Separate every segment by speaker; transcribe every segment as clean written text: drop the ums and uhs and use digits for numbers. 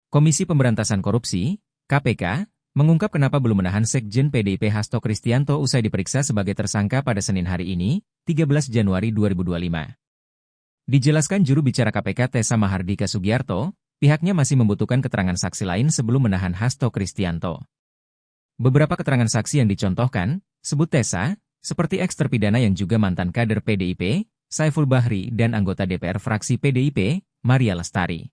Speaker 1: Komisi Pemberantasan Korupsi, KPK, mengungkap kenapa belum menahan Sekjen PDIP Hasto Kristianto usai diperiksa sebagai tersangka pada Senin hari ini, 13 Januari 2025. Dijelaskan juru bicara KPK Tessa Mahardika Sugiarto, pihaknya masih membutuhkan keterangan saksi lain sebelum menahan Hasto Kristianto. Beberapa keterangan saksi yang dicontohkan, sebut Tessa, seperti eks-terpidana yang juga mantan kader PDIP, Saiful Bahri dan anggota DPR fraksi PDIP, Maria Lestari.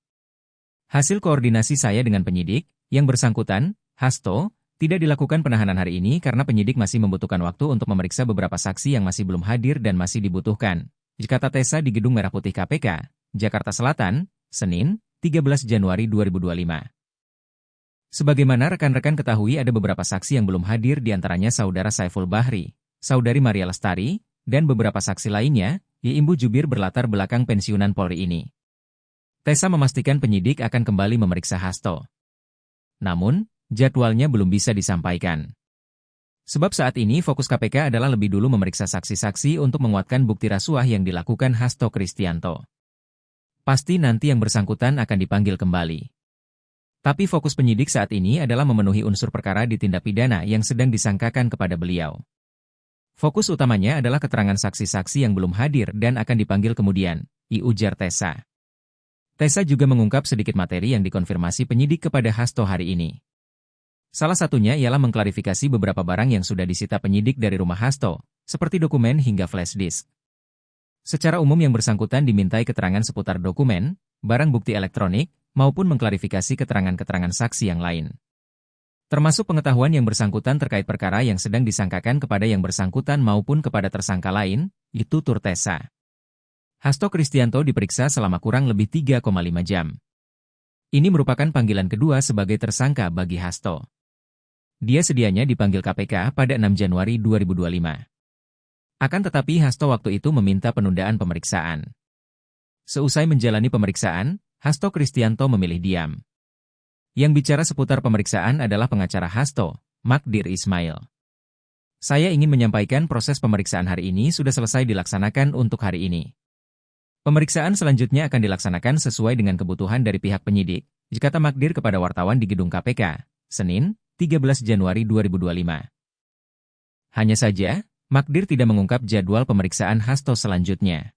Speaker 1: Hasil koordinasi saya dengan penyidik, yang bersangkutan, Hasto, tidak dilakukan penahanan hari ini karena penyidik masih membutuhkan waktu untuk memeriksa beberapa saksi yang masih belum hadir dan masih dibutuhkan. Kata Tessa di Gedung Merah Putih KPK, Jakarta Selatan, Senin, 13 Januari 2025. Sebagaimana rekan-rekan ketahui ada beberapa saksi yang belum hadir diantaranya Saudara Saiful Bahri, Saudari Maria Lestari, dan beberapa saksi lainnya, Imbu Jubir berlatar belakang pensiunan Polri ini. Tessa memastikan penyidik akan kembali memeriksa Hasto. Namun, jadwalnya belum bisa disampaikan. Sebab saat ini fokus KPK adalah lebih dulu memeriksa saksi-saksi untuk menguatkan bukti rasuah yang dilakukan Hasto Kristianto. Pasti nanti yang bersangkutan akan dipanggil kembali. Tapi fokus penyidik saat ini adalah memenuhi unsur perkara di tindak pidana yang sedang disangkakan kepada beliau. Fokus utamanya adalah keterangan saksi-saksi yang belum hadir dan akan dipanggil kemudian, ujar Tessa. Tessa juga mengungkap sedikit materi yang dikonfirmasi penyidik kepada Hasto hari ini. Salah satunya ialah mengklarifikasi beberapa barang yang sudah disita penyidik dari rumah Hasto, seperti dokumen hingga flash disk. Secara umum yang bersangkutan dimintai keterangan seputar dokumen, barang bukti elektronik, maupun mengklarifikasi keterangan-keterangan saksi yang lain. Termasuk pengetahuan yang bersangkutan terkait perkara yang sedang disangkakan kepada yang bersangkutan maupun kepada tersangka lain, tutur Tessa. Hasto Kristianto diperiksa selama kurang lebih 3,5 jam. Ini merupakan panggilan kedua sebagai tersangka bagi Hasto. Dia sedianya dipanggil KPK pada 6 Januari 2025. Akan tetapi Hasto waktu itu meminta penundaan pemeriksaan. Seusai menjalani pemeriksaan, Hasto Kristianto memilih diam. Yang bicara seputar pemeriksaan adalah pengacara Hasto, Magdir Ismail. Saya ingin menyampaikan proses pemeriksaan hari ini sudah selesai dilaksanakan untuk hari ini. Pemeriksaan selanjutnya akan dilaksanakan sesuai dengan kebutuhan dari pihak penyidik, kata Magdir kepada wartawan di Gedung KPK, Senin, 13 Januari 2025. Hanya saja, Magdir tidak mengungkap jadwal pemeriksaan Hasto selanjutnya.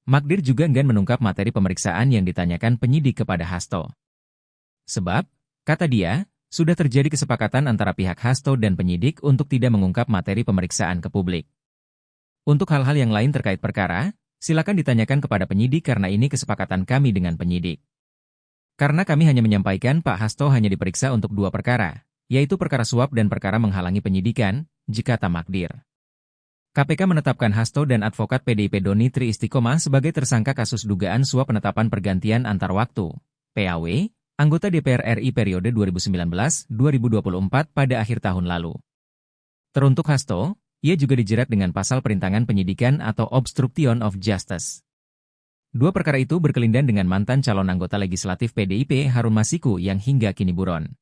Speaker 1: Magdir juga enggan mengungkap materi pemeriksaan yang ditanyakan penyidik kepada Hasto. Sebab, kata dia, sudah terjadi kesepakatan antara pihak Hasto dan penyidik untuk tidak mengungkap materi pemeriksaan ke publik. Untuk hal-hal yang lain terkait perkara, silakan ditanyakan kepada penyidik karena ini kesepakatan kami dengan penyidik. Karena kami hanya menyampaikan Pak Hasto hanya diperiksa untuk 2 perkara, yaitu perkara suap dan perkara menghalangi penyidikan, kata Magdir. KPK menetapkan Hasto dan advokat PDIP Doni Tri Istiqomah sebagai tersangka kasus dugaan suap penetapan pergantian antar waktu, PAW, anggota DPR RI periode 2019-2024 pada akhir tahun lalu. Teruntuk Hasto, ia juga dijerat dengan pasal perintangan penyidikan atau obstruction of justice. 2 perkara itu berkelindan dengan mantan calon anggota legislatif PDIP Harun Masiku yang hingga kini buron.